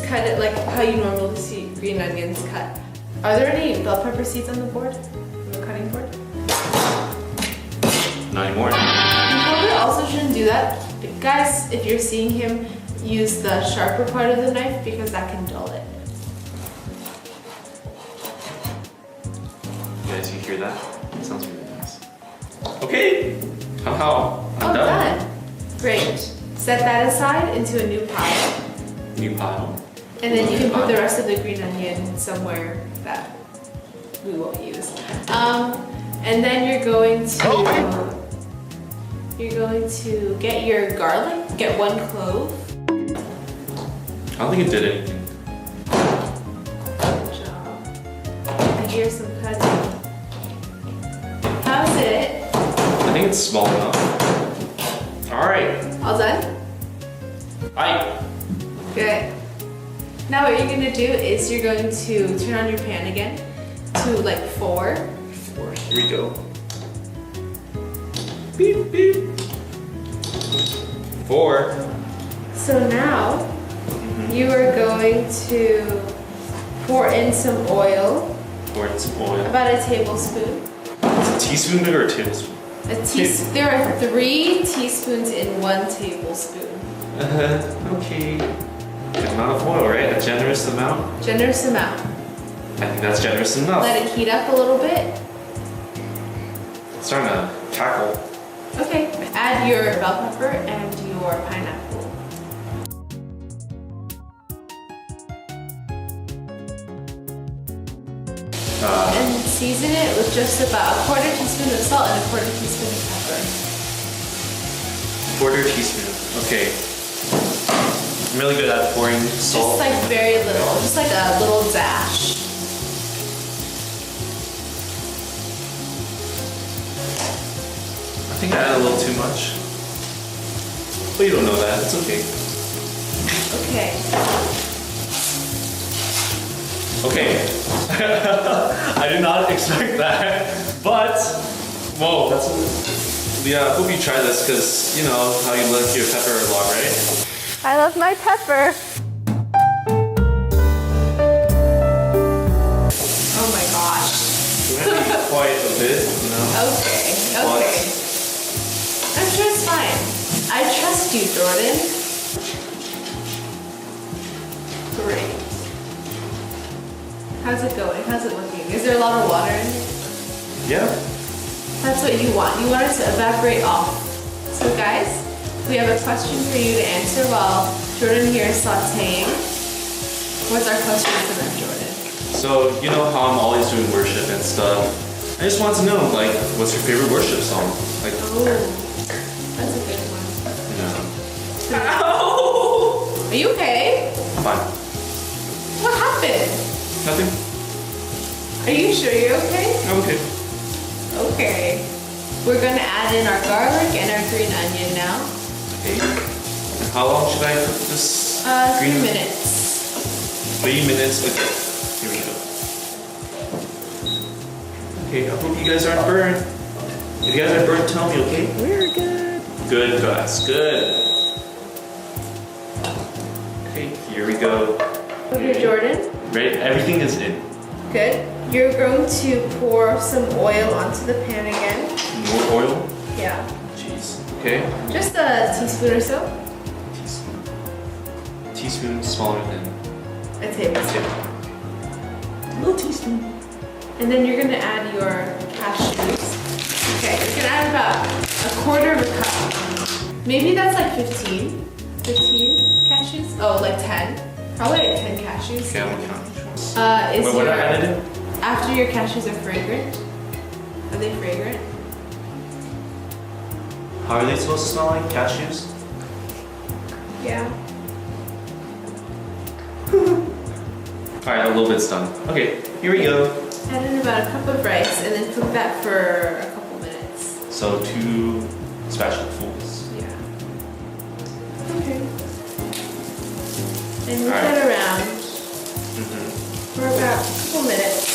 cut it like how you normally see green onions cut. Are there any bell pepper seeds on the board? On the cutting board? Not anymore. You probably also shouldn't do that. Guys, if you're seeing him, use the sharper part of the knife because that can dull it. You guys, you hear that? It sounds really nice. Okay, how? I'm Done. Great. Set that aside into a new pile. New pile. And then you can put the rest of the green onion somewhere that we won't use. And then you're going to you're going to get your garlic, get 1 clove. I don't think it did anything. Good job. I hear some cutting. How's it? I think it's small enough. Alright. All done? Aye. Good. Now what you're gonna do is you're going to turn on your pan again to like 4. 4. Here we go. Beep, beep. 4. So now you are going to pour in some oil, Pour in some oil. about a tablespoon. Is a teaspoon big or a tablespoon? There are 3 teaspoons in 1 tablespoon. Okay. Good amount of oil, right? A generous amount? Generous amount. I think that's generous enough. Let it heat up a little bit. It's starting to cackle. Okay, add your bell pepper and your pineapple. And season it with just about a 1/4 teaspoon of salt and a 1/4 teaspoon of pepper. 1/4 teaspoon. Okay. I'm really good at pouring salt. Just like very little, just like a little dash. I think I added a little too much. But you don't know that. It's okay. Okay. Okay. I did not expect that. But, whoa, that's. Yeah, I hope you try this because you know how you like your pepper a lot, right? I love my pepper. Oh my gosh. We have to be quite a bit, you know? Okay, okay. I'm sure it's fine. I trust you, Jordan. Great. How's it going? How's it looking? Is there a lot of water in it? Yeah. That's what you want. You want it to evaporate off. So guys, we have a question for you to answer while Jordan here is sauteing. What's our question for them, Jordan? So, you know how I'm always doing worship and stuff. I just want to know, like, what's your favorite worship song? Like, Oh, that's a good one. you know. Ow! Are you okay? Fine. What happened? Nothing? Are you sure you're okay? I'm okay. Okay. We're gonna add in our garlic and our green onion now. Okay. And how long should I cook this? 3 green- minutes. 3 minutes. Okay. Here we go. Okay, I hope you guys aren't burned. If you guys are burned, tell me, okay? We're good. Good, guys. Good. Okay, here we go. Okay, Jordan. Ready? Everything is in. Good. You're going to pour some oil onto the pan again. More oil. Yeah. Jeez. Okay. Just a teaspoon or so. Teaspoon. Teaspoon smaller than A tablespoon. little teaspoon. And then you're gonna add your cashews. Okay, you're gonna add about a 1/4 of a cup. Maybe that's like 15 cashews. Oh, like 10. Probably like 10 cashews. Okay, I'm gonna count. Is Wait, what your, I added in? after your cashews are fragrant? Are they fragrant? How are they supposed to smell like? Cashews? Yeah. Alright, a little bit's done. Okay, here we go. Add in about a cup of rice and then cook that for a couple minutes. So 2 spatulafuls. Yeah. Okay. And move Alright. that around Mm-hmm. for about a couple minutes.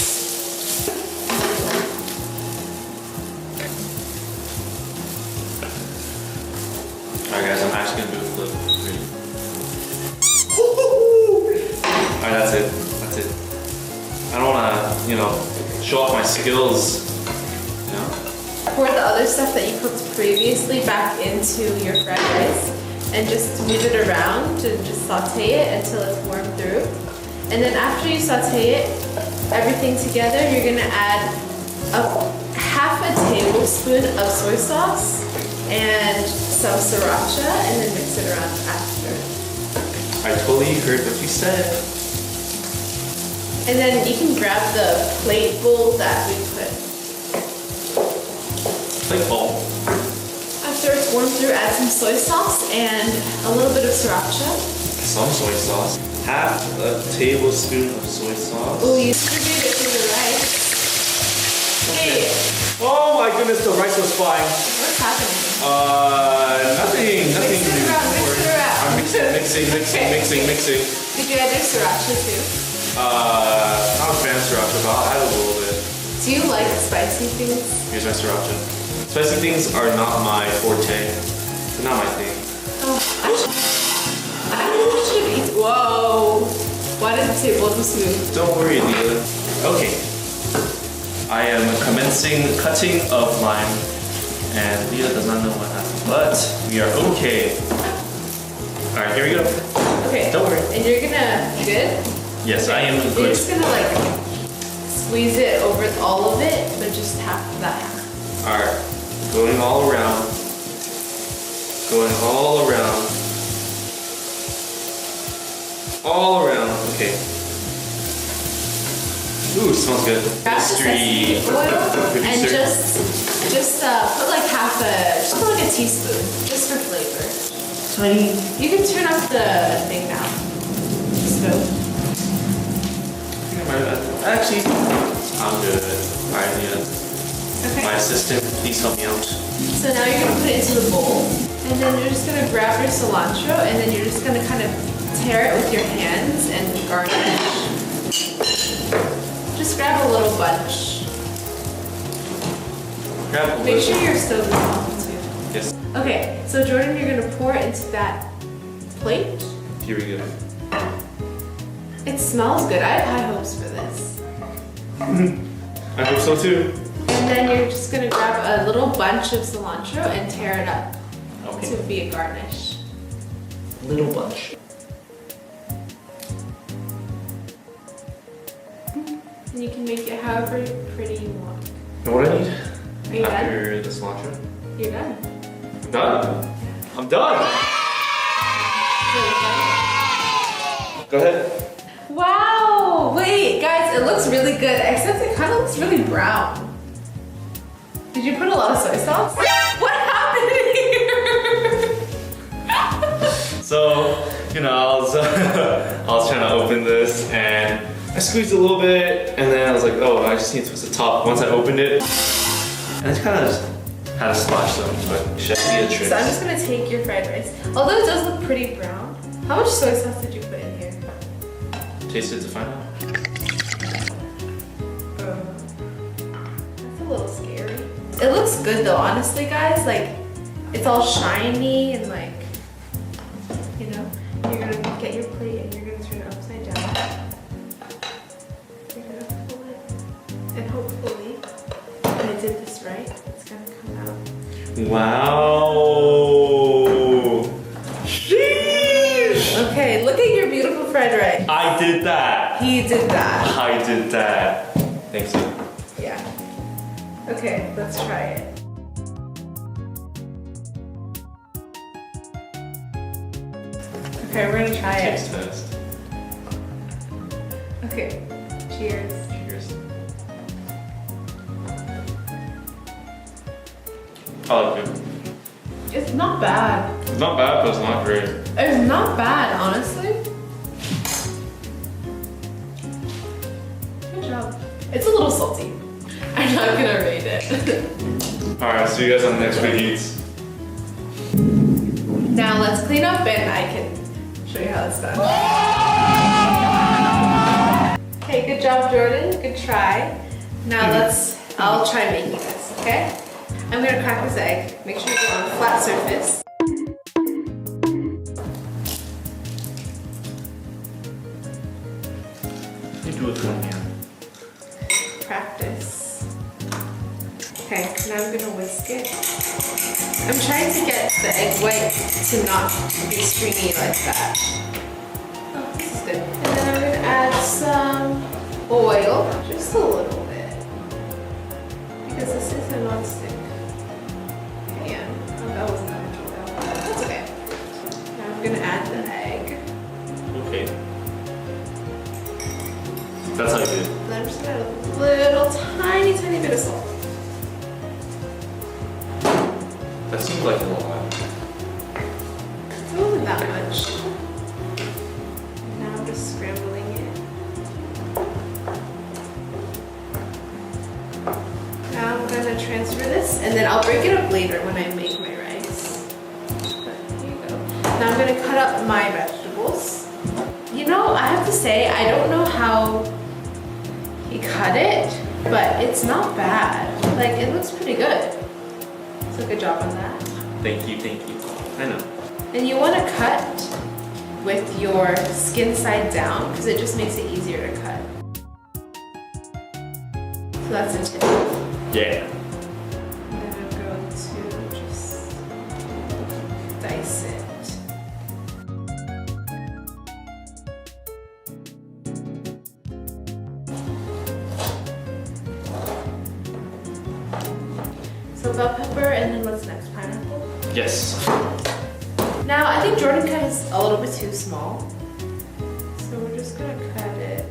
Alright guys, I'm actually gonna do a flip. Ready? Alright, that's it. That's it. I don't wanna, you know, show off my skills. You know? Pour the other stuff that you cooked previously back into your fried rice and just move it around and just saute it until it's warmed through. And then after you saute it, everything together, you're gonna add half a tablespoon of soy sauce and some sriracha and then mix it around after. I totally heard what you said. And then you can grab the plate bowl that we put. Like bowl. After it's warm through, add some soy sauce and a little bit of sriracha. Some soy sauce. Half a tablespoon of soy sauce. Oh, you screwed it through the rice. Hey, Oh my goodness, the rice was flying. what's happening? Nothing. Mix it around, mix it around. I'm mixing. Did you add your sriracha too? Not a fan of sriracha, but I'll add a little bit. Do you like spicy things? Here's my sriracha. Spicy things are not my forte. They're not my thing. Oh, I should eat. Whoa! Why did the table so smooth? Don't worry, Leah. Okay. I am commencing cutting of lime, and Leah does not know what happened, but we are okay. All right, here we go. Okay. Don't worry. And you're gonna, you good? Yes, I am You're good. just gonna like squeeze it over all of it, but just half that half. All right, going all around. Going all around. All around. Okay. Ooh, smells good. Grab the sesame oil and just put like just put like a teaspoon, just for flavor. Tiny. You can turn off the thing now. Stove. Actually, I'm good. Alright, Leah. Okay. My assistant, please help me out. So now you're gonna put it into the bowl, and then you're just gonna grab your cilantro, and then you're just gonna kind of tear it with your hands and garnish. Just grab a little bunch. Grab a Make little. sure your stove is on too. Yes. Okay, so Jordan, you're gonna pour it into that plate. Here we go. It smells good. I have high hopes for this. I hope so too. And then you're just gonna grab a little bunch of cilantro and tear it up Okay. to be a garnish. Little bunch. And you can make it however pretty you want. Know what I need? Are you done? After the cilantro. You're done. I'm done. I'm done. Go ahead. Wow! Wait, guys, it looks really good, except it kind of looks really brown. Did you put a lot of soy sauce? What happened here? So, you know, I was trying to open this and I squeezed a little bit and then I was like, oh, I just need to twist the top. Once I opened it, and it kind of just had a splash though, but should be a trick. So I'm just gonna take your fried rice. Although it does look pretty brown. How much soy sauce did you put in here? Taste it to find out. That's a little scary. It looks good though, honestly, guys. Like, it's all shiny and like, you know, you're gonna get your plate and you're gonna turn it upside down. You're gonna pull it, and hopefully, when I did this right, it's gonna come out. Wow. Sheesh. Okay, look at your beautiful fried rice. I did that. He did that. I did that. Thanks. Yeah. Okay, let's try it. Okay, we're gonna try it. Taste test. Okay, cheers. Cheers. I like it. It's not bad. It's not bad, but it's not great. It's not bad, honestly. Good job. It's a little salty. I'm not gonna rate it. Alright, see you guys on the next Big Eats. Now let's clean up and I can show you how it's done. Okay, good job, Jordan. Good try. Now I'll try making this, okay? I'm gonna crack this egg. Make sure you go on a flat surface. You do it for me. Practice. Okay, now I'm gonna whisk it. I'm trying to get the egg white to not be stringy like that. Oh, this is good. And then I'm gonna add some oil, just a little bit. Because this is a non-stick pan. Oh, that wasn't that much oil. That's okay. Now I'm gonna add the egg. Okay. That's how you do it. And then I'm just gonna add a little tiny bit of salt. That seems like a lot. much. Now I'm just scrambling it. Now I'm gonna transfer this, and then I'll break it up later when I make my rice. But here you go. Now I'm gonna cut up my vegetables. You know, I have to say, I don't know how he cut it, but it's not bad. Like, it looks pretty good. So good job on that. Thank you, thank you. I know. And you want to cut with your skin side down because it just makes it easier to cut. So that's a tip. Yeah. I'm gonna go to just dice it. So bell pepper, and then what's next? Pineapple? Yes. Now, I think Jordan cut is a little bit too small. So we're just gonna cut it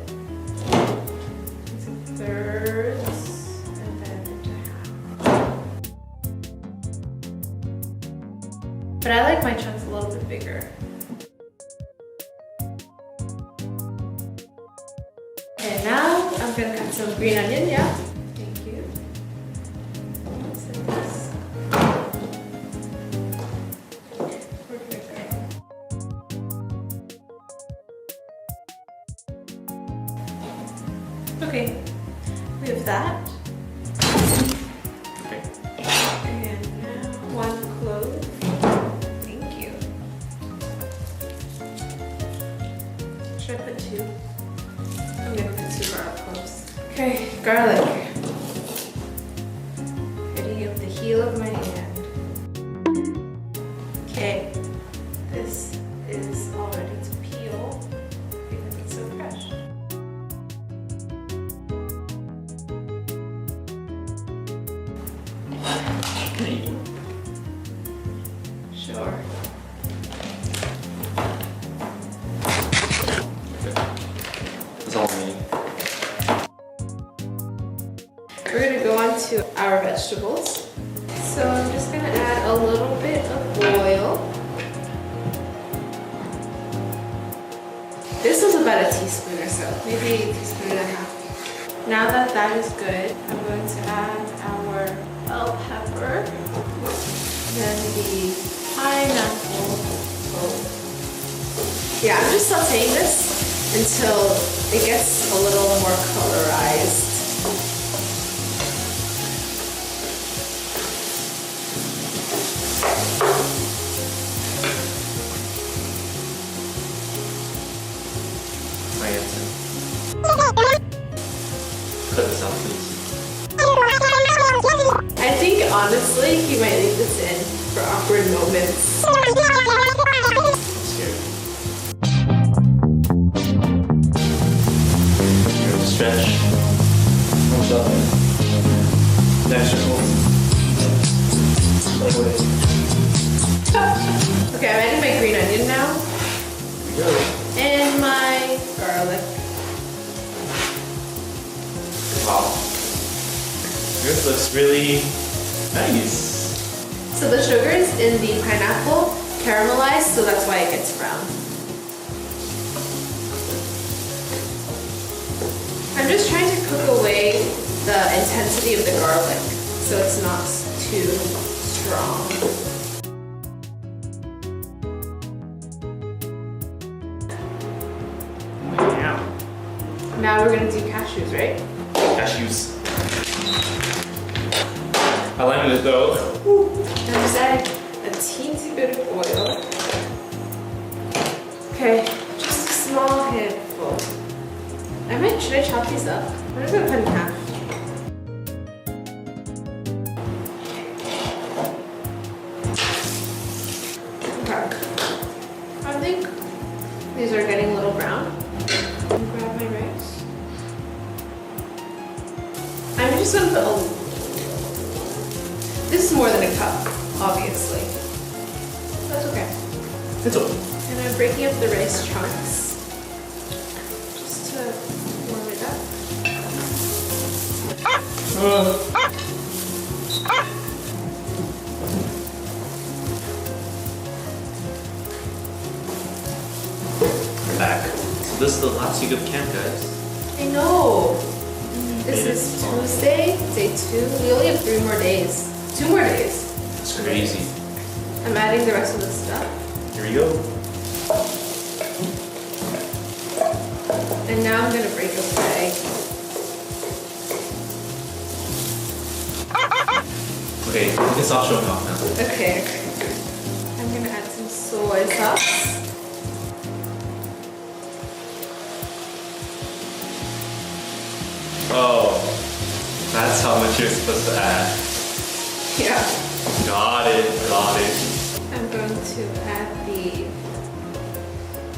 into thirds and then into half. But I like my chunks a little bit bigger. And now I'm gonna cut some green onion, yeah? Thank you. Set this. Okay, we have that. Okay. And now 1 clove. Thank you. Should I put 2? I'm gonna put 2 garlic cloves. Okay, garlic. Hitting up the heel of my hand. Okay, this is all ready to peel because it's so fresh. Sure. That's all me. We're gonna go on to our vegetables. So I'm just gonna add a little bit of oil. This is about a teaspoon or so, maybe a teaspoon and a half. Now that that is good, I'm going to add our bell pepper, then the pineapple. Yeah, I'm just sauteing this until it gets a little more colorized. My answer. Cut this out, please. I think honestly, he might leave this in for awkward moments. I'm scared. Here, stretch. Hold up. Next circle. Okay, I'm adding my green onion now. Here we go. And my garlic. Wow. Yours looks really nice. So the sugar is in the pineapple caramelized, so that's why it gets brown. I'm just trying to cook away the intensity of the garlic, so it's not too strong. Wow. Now we're gonna do cashews, right? Cashews. I landed it though. And just add a teensy bit of oil. Okay, just a small handful. Should I chop these up? I'm just gonna cut in half. Okay. I think these are getting a little brown. Grab my rice. I'm just gonna put a little. This is more than a cup, obviously. That's okay. It's okay. And I'm breaking up the rice chunks just to warm it up. last week of camp, guys. I know. This is Tuesday, day 2. We only have 3 more days. 2 more days. It's crazy. I'm adding the rest of the stuff. Here we go. And now I'm gonna break a egg. Okay, you can stop showing off now. Okay. I'm gonna add some soy sauce. Oh, that's how much you're supposed to add. Yeah. Got it, got it. I'm going to add the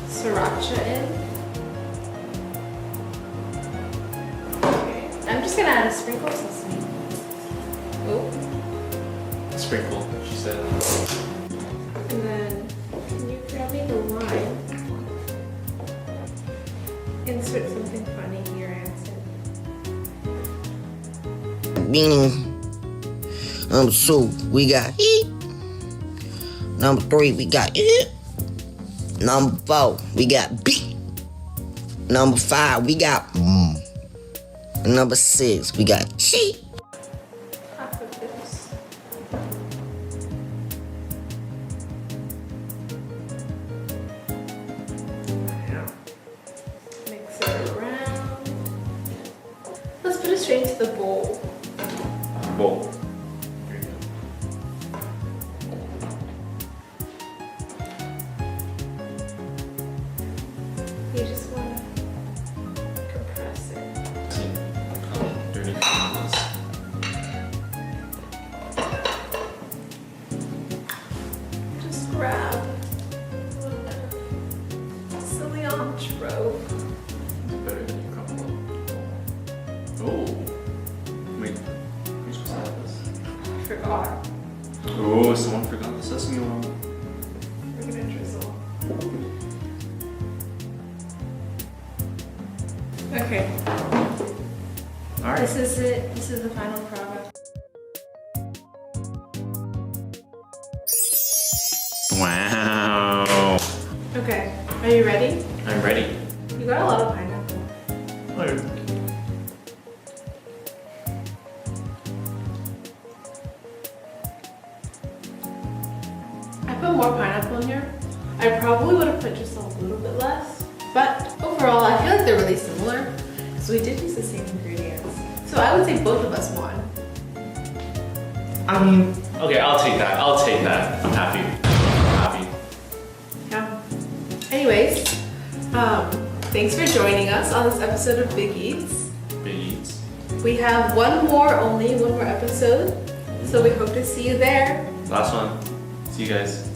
sriracha in. Okay. I'm just gonna add a sprinkle of sesame. Oh. Sprinkle, she said. And then, can you grab me the lime? Insert something funny here, Anson. Beanie. Number 2, we got eat. Number 3, we got eat. Number 4, we got beat. Number 5, we got And number 6, we got cheat. Half of this. Mix it around. Let's put it straight into the bowl. Bowl. Here you go. You just want to compress it. See, dirty hands. Just grab a little bit of cilantro. Better than your crumble. Oh. Wait, you're supposed to have this. I forgot. Oh, someone forgot the sesame oil. We're gonna drizzle. Okay. Alright. This is it. This is the final product. Wow. Okay. Are you ready? I'm ready. You got a lot of pineapple. Oh, I put more pineapple in here. I probably would have put just a little bit less. But overall, I feel like they're really similar. So we did use the same ingredients. So I would say both of us won. I mean, okay, I'll take that. I'll take that. I'm happy. I'm happy. Yeah. Anyways, thanks for joining us on this episode of Big Eats. Big eats. We have one more episode. So we hope to see you there. Last one. See you guys.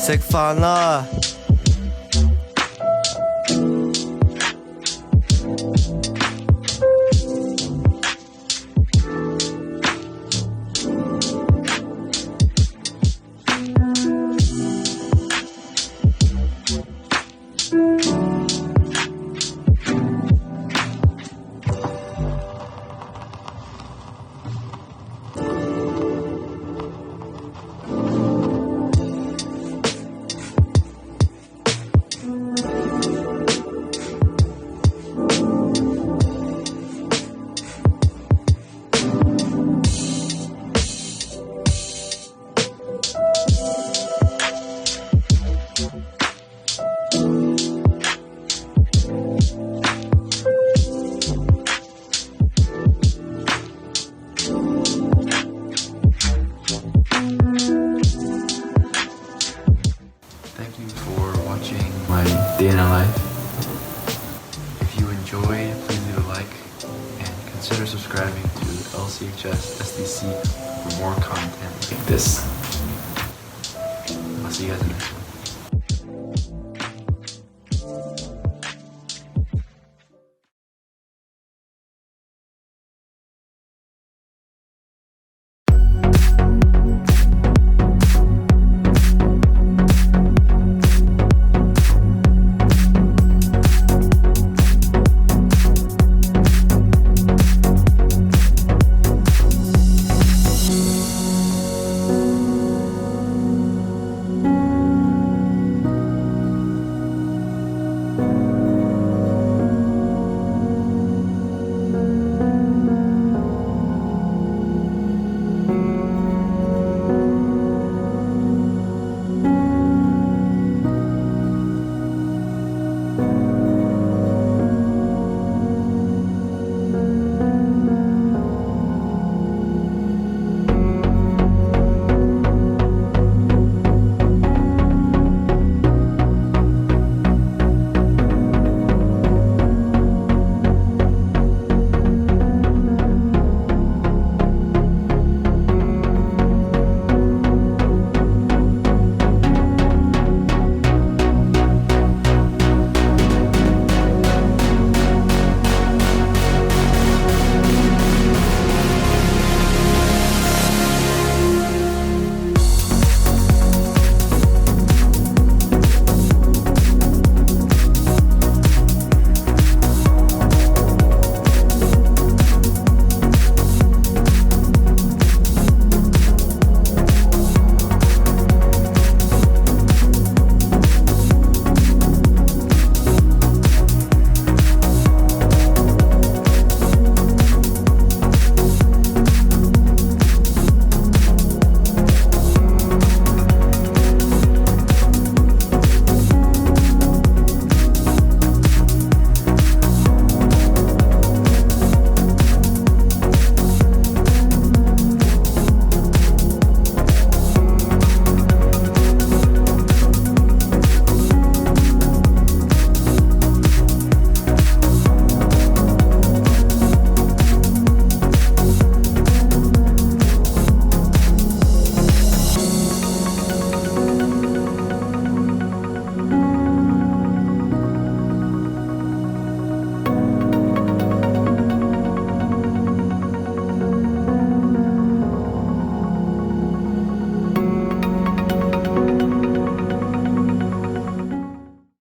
食飯啦！Thank you for watching my day in a life. If you enjoyed, please leave a like and consider subscribing to LCHS SDC for more content like this. I'll see you guys in the next one.